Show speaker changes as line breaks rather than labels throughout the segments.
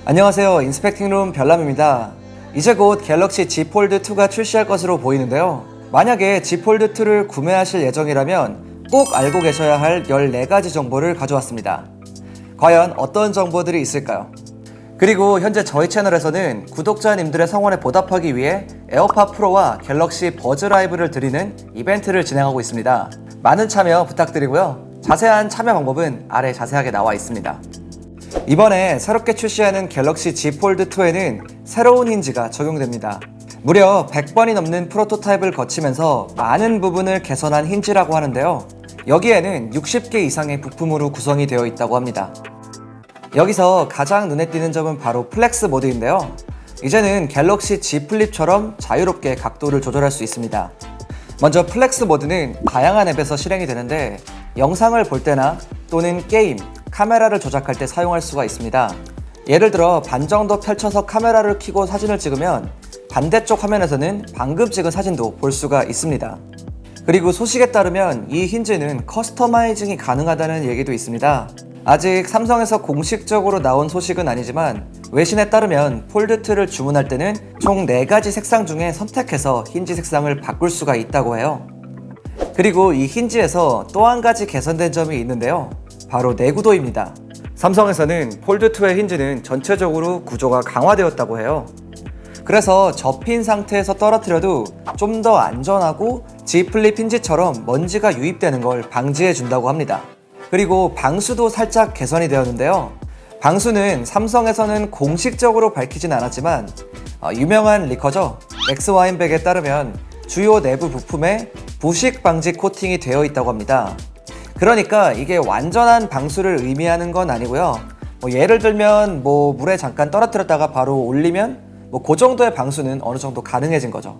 안녕하세요. 인스펙팅룸 별남입니다. 이제 곧 갤럭시 Z 폴드2가 출시할 것으로 보이는데요. 만약에 Z 폴드2를 구매하실 예정이라면 꼭 알고 계셔야 할 14가지 정보를 가져왔습니다. 과연 어떤 정보들이 있을까요? 그리고 현재 저희 채널에서는 구독자님들의 성원에 보답하기 위해 에어팟 프로와 갤럭시 버즈 라이브를 드리는 이벤트를 진행하고 있습니다. 많은 참여 부탁드리고요. 자세한 참여 방법은 아래 자세하게 나와 있습니다. 이번에 새롭게 출시하는 갤럭시 Z 폴드2에는 새로운 힌지가 적용됩니다. 무려 100번이 넘는 프로토타입을 거치면서 많은 부분을 개선한 힌지라고 하는데요. 여기에는 60개 이상의 부품으로 구성이 되어 있다고 합니다. 여기서 가장 눈에 띄는 점은 바로 플렉스 모드인데요. 이제는 갤럭시 Z 플립처럼 자유롭게 각도를 조절할 수 있습니다. 먼저 플렉스 모드는 다양한 앱에서 실행이 되는데 영상을 볼 때나 또는 게임, 카메라를 조작할 때 사용할 수가 있습니다. 예를 들어 반 정도 펼쳐서 카메라를 켜고 사진을 찍으면 반대쪽 화면에서는 방금 찍은 사진도 볼 수가 있습니다. 그리고 소식에 따르면 이 힌지는 커스터마이징이 가능하다는 얘기도 있습니다. 아직 삼성에서 공식적으로 나온 소식은 아니지만 외신에 따르면 폴드2를 주문할 때는 총 4가지 색상 중에 선택해서 힌지 색상을 바꿀 수가 있다고 해요. 그리고 이 힌지에서 또 한 가지 개선된 점이 있는데요. 바로 내구도입니다. 삼성에서는 폴드2의 힌지는 전체적으로 구조가 강화되었다고 해요. 그래서 접힌 상태에서 떨어뜨려도 좀 더 안전하고 Z 플립 힌지처럼 먼지가 유입되는 걸 방지해 준다고 합니다. 그리고 방수도 살짝 개선이 되었는데요. 방수는 삼성에서는 공식적으로 밝히진 않았지만 유명한 리커죠. 엑스 와인백에 따르면 주요 내부 부품에 부식 방지 코팅이 되어 있다고 합니다. 그러니까 이게 완전한 방수를 의미하는 건 아니고요. 예를 들면 물에 잠깐 떨어뜨렸다가 바로 올리면 그 정도의 방수는 어느 정도 가능해진 거죠.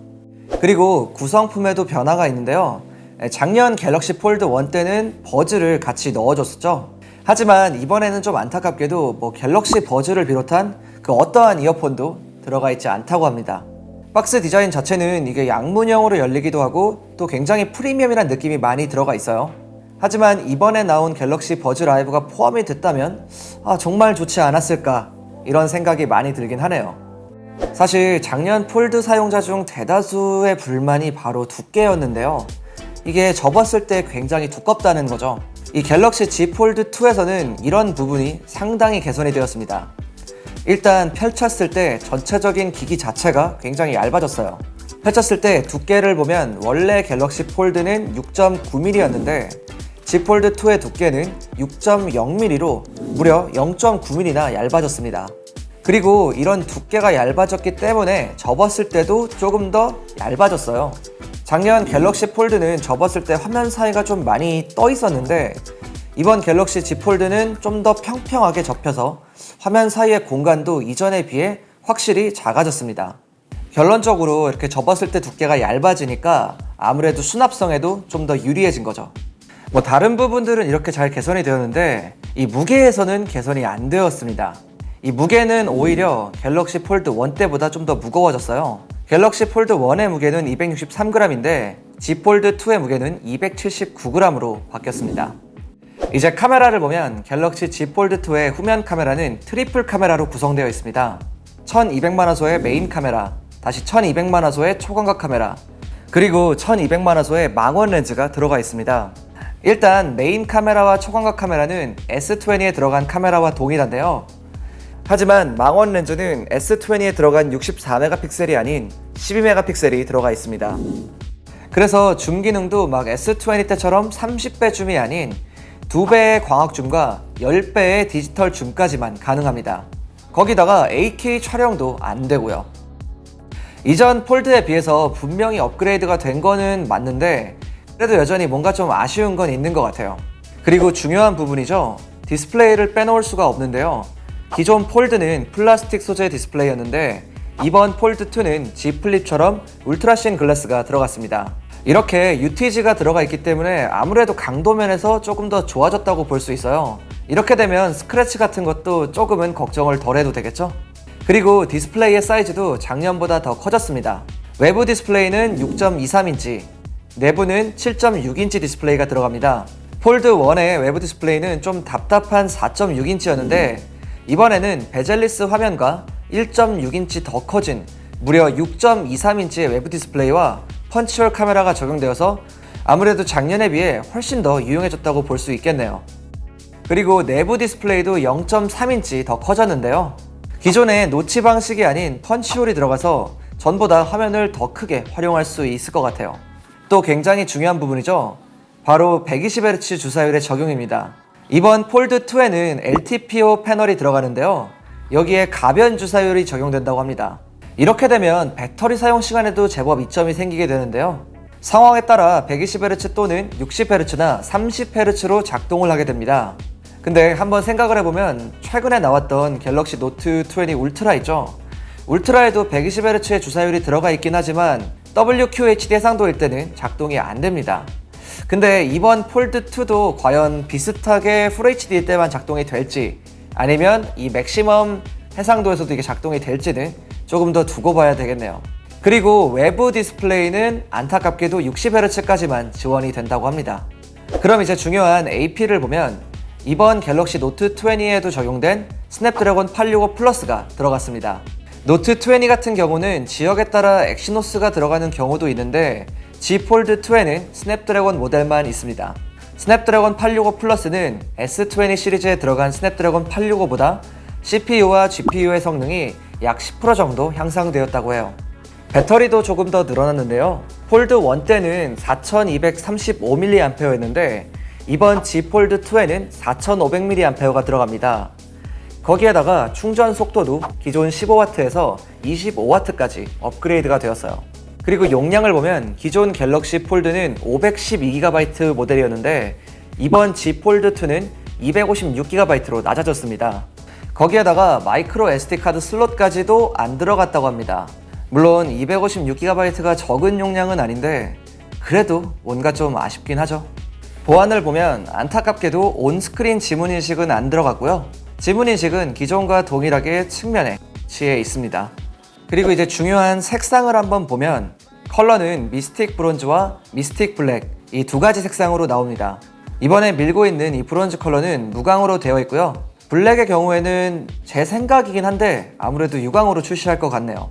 그리고 구성품에도 변화가 있는데요. 작년 갤럭시 폴드 1 때는 버즈를 같이 넣어줬었죠. 하지만 이번에는 좀 안타깝게도 갤럭시 버즈를 비롯한 그 어떠한 이어폰도 들어가 있지 않다고 합니다. 박스 디자인 자체는 이게 양문형으로 열리기도 하고 또 굉장히 프리미엄이란 느낌이 많이 들어가 있어요. 하지만 이번에 나온 갤럭시 버즈 라이브가 포함이 됐다면 정말 좋지 않았을까 이런 생각이 많이 들긴 하네요. 사실 작년 폴드 사용자 중 대다수의 불만이 바로 두께였는데요. 이게 접었을 때 굉장히 두껍다는 거죠. 이 갤럭시 Z 폴드2에서는 이런 부분이 상당히 개선이 되었습니다. 일단 펼쳤을 때 전체적인 기기 자체가 굉장히 얇아졌어요. 펼쳤을 때 두께를 보면 원래 갤럭시 폴드는 6.9mm였는데 Z 폴드2의 두께는 6.0mm로 무려 0.9mm나 얇아졌습니다. 그리고 이런 두께가 얇아졌기 때문에 접었을 때도 조금 더 얇아졌어요. 작년 갤럭시 폴드는 접었을 때 화면 사이가 좀 많이 떠 있었는데 이번 갤럭시 Z 폴드는 좀 더 평평하게 접혀서 화면 사이의 공간도 이전에 비해 확실히 작아졌습니다. 결론적으로 이렇게 접었을 때 두께가 얇아지니까 아무래도 수납성에도 좀 더 유리해진 거죠. 다른 부분들은 이렇게 잘 개선이 되었는데 이 무게에서는 개선이 안 되었습니다. 이 무게는 오히려 갤럭시 폴드 1 때보다 좀 더 무거워졌어요. 갤럭시 폴드 1의 무게는 263g인데 Z 폴드 2의 무게는 279g으로 바뀌었습니다. 이제 카메라를 보면 갤럭시 Z 폴드 2의 후면 카메라는 트리플 카메라로 구성되어 있습니다. 1200만화소의 메인 카메라, 다시 1200만화소의 초광각 카메라, 그리고 1200만화소의 망원 렌즈가 들어가 있습니다. 일단 메인 카메라와 초광각 카메라는 S20에 들어간 카메라와 동일한데요. 하지만 망원 렌즈는 S20에 들어간 64메가픽셀이 아닌 12메가픽셀이 들어가 있습니다. 그래서 줌 기능도 S20 때처럼 30배 줌이 아닌 2배의 광학 줌과 10배의 디지털 줌까지만 가능합니다. 거기다가 8K 촬영도 안 되고요. 이전 폴드에 비해서 분명히 업그레이드가 된 거는 맞는데 그래도 여전히 뭔가 좀 아쉬운 건 있는 것 같아요. 그리고 중요한 부분이죠. 디스플레이를 빼놓을 수가 없는데요. 기존 폴드는 플라스틱 소재 디스플레이였는데 이번 폴드2는 Z 플립처럼 울트라신 글라스가 들어갔습니다. 이렇게 UTG가 들어가 있기 때문에 아무래도 강도면에서 조금 더 좋아졌다고 볼 수 있어요. 이렇게 되면 스크래치 같은 것도 조금은 걱정을 덜 해도 되겠죠? 그리고 디스플레이의 사이즈도 작년보다 더 커졌습니다. 외부 디스플레이는 6.23인치, 내부는 7.6인치 디스플레이가 들어갑니다. 폴드 1의 외부 디스플레이는 좀 답답한 4.6인치였는데 이번에는 베젤리스 화면과 1.6인치 더 커진 무려 6.23인치의 외부 디스플레이와 펀치홀 카메라가 적용되어서 아무래도 작년에 비해 훨씬 더 유용해졌다고 볼 수 있겠네요. 그리고 내부 디스플레이도 0.3인치 더 커졌는데요. 기존의 노치 방식이 아닌 펀치홀이 들어가서 전보다 화면을 더 크게 활용할 수 있을 것 같아요. 또 굉장히 중요한 부분이죠. 바로 120Hz 주사율의 적용입니다. 이번 폴드2에는 LTPO 패널이 들어가는데요. 여기에 가변 주사율이 적용된다고 합니다. 이렇게 되면 배터리 사용 시간에도 제법 이점이 생기게 되는데요. 상황에 따라 120Hz 또는 60Hz나 30Hz로 작동을 하게 됩니다. 근데 한번 생각을 해보면 최근에 나왔던 갤럭시 노트 20 울트라 있죠? 울트라에도 120Hz의 주사율이 들어가 있긴 하지만 WQHD 해상도일 때는 작동이 안 됩니다. 근데 이번 폴드2도 과연 비슷하게 FHD일 때만 작동이 될지 아니면 이 맥시멈 해상도에서도 이게 작동이 될지는 조금 더 두고 봐야 되겠네요. 그리고 외부 디스플레이는 안타깝게도 60Hz까지만 지원이 된다고 합니다. 그럼 이제 중요한 AP를 보면 이번 갤럭시 노트 20에도 적용된 스냅드래곤 865 플러스가 들어갔습니다. 노트 20 같은 경우는 지역에 따라 엑시노스가 들어가는 경우도 있는데 G 폴드 2에는 스냅드래곤 모델만 있습니다. 스냅드래곤 865 플러스는 S20 시리즈에 들어간 스냅드래곤 865보다 CPU와 GPU의 성능이 약 10% 정도 향상되었다고 해요. 배터리도 조금 더 늘어났는데요. 폴드 1 때는 4235mAh였는데 이번 G 폴드 2에는 4500mAh가 들어갑니다. 거기에다가 충전 속도도 기존 15W에서 25W까지 업그레이드가 되었어요. 그리고 용량을 보면 기존 갤럭시 폴드는 512GB 모델이었는데 이번 G 폴드 2는 256GB로 낮아졌습니다. 거기에다가 마이크로 SD카드 슬롯까지도 안 들어갔다고 합니다. 물론 256GB가 적은 용량은 아닌데 그래도 뭔가 좀 아쉽긴 하죠. 보안을 보면 안타깝게도 온스크린 지문인식은 안 들어갔고요. 지문인식은 기존과 동일하게 측면에 위치해 있습니다. 그리고 이제 중요한 색상을 한번 보면 컬러는 미스틱 브론즈와 미스틱 블랙 이 두 가지 색상으로 나옵니다. 이번에 밀고 있는 이 브론즈 컬러는 무광으로 되어 있고요. 블랙의 경우에는 제 생각이긴 한데 아무래도 유광으로 출시할 것 같네요.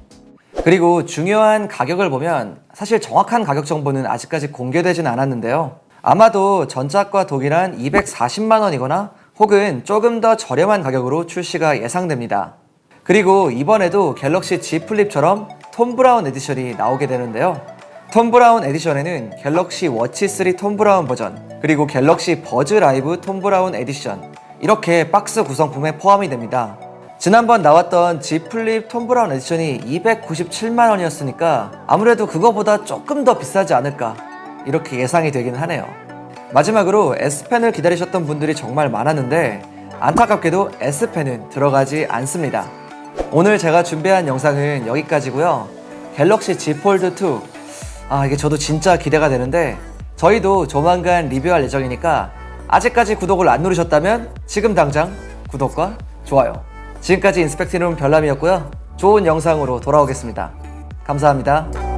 그리고 중요한 가격을 보면 사실 정확한 가격 정보는 아직까지 공개되진 않았는데요. 아마도 전작과 동일한 240만원이거나 혹은 조금 더 저렴한 가격으로 출시가 예상됩니다. 그리고 이번에도 갤럭시 Z 플립처럼 톰 브라운 에디션이 나오게 되는데요. 톰 브라운 에디션에는 갤럭시 워치 3 톰 브라운 버전, 그리고 갤럭시 버즈 라이브 톰 브라운 에디션 이렇게 박스 구성품에 포함이 됩니다. 지난번 나왔던 Z 플립 톰 브라운 에디션이 297만원이었으니까 아무래도 그거보다 조금 더 비싸지 않을까 이렇게 예상이 되긴 하네요. 마지막으로 S펜을 기다리셨던 분들이 정말 많았는데 안타깝게도 S펜은 들어가지 않습니다. 오늘 제가 준비한 영상은 여기까지고요. 갤럭시 Z 폴드 2 이게 저도 진짜 기대가 되는데 저희도 조만간 리뷰할 예정이니까 아직까지 구독을 안 누르셨다면 지금 당장 구독과 좋아요. 지금까지 인스펙티룸 별남이었고요. 좋은 영상으로 돌아오겠습니다. 감사합니다.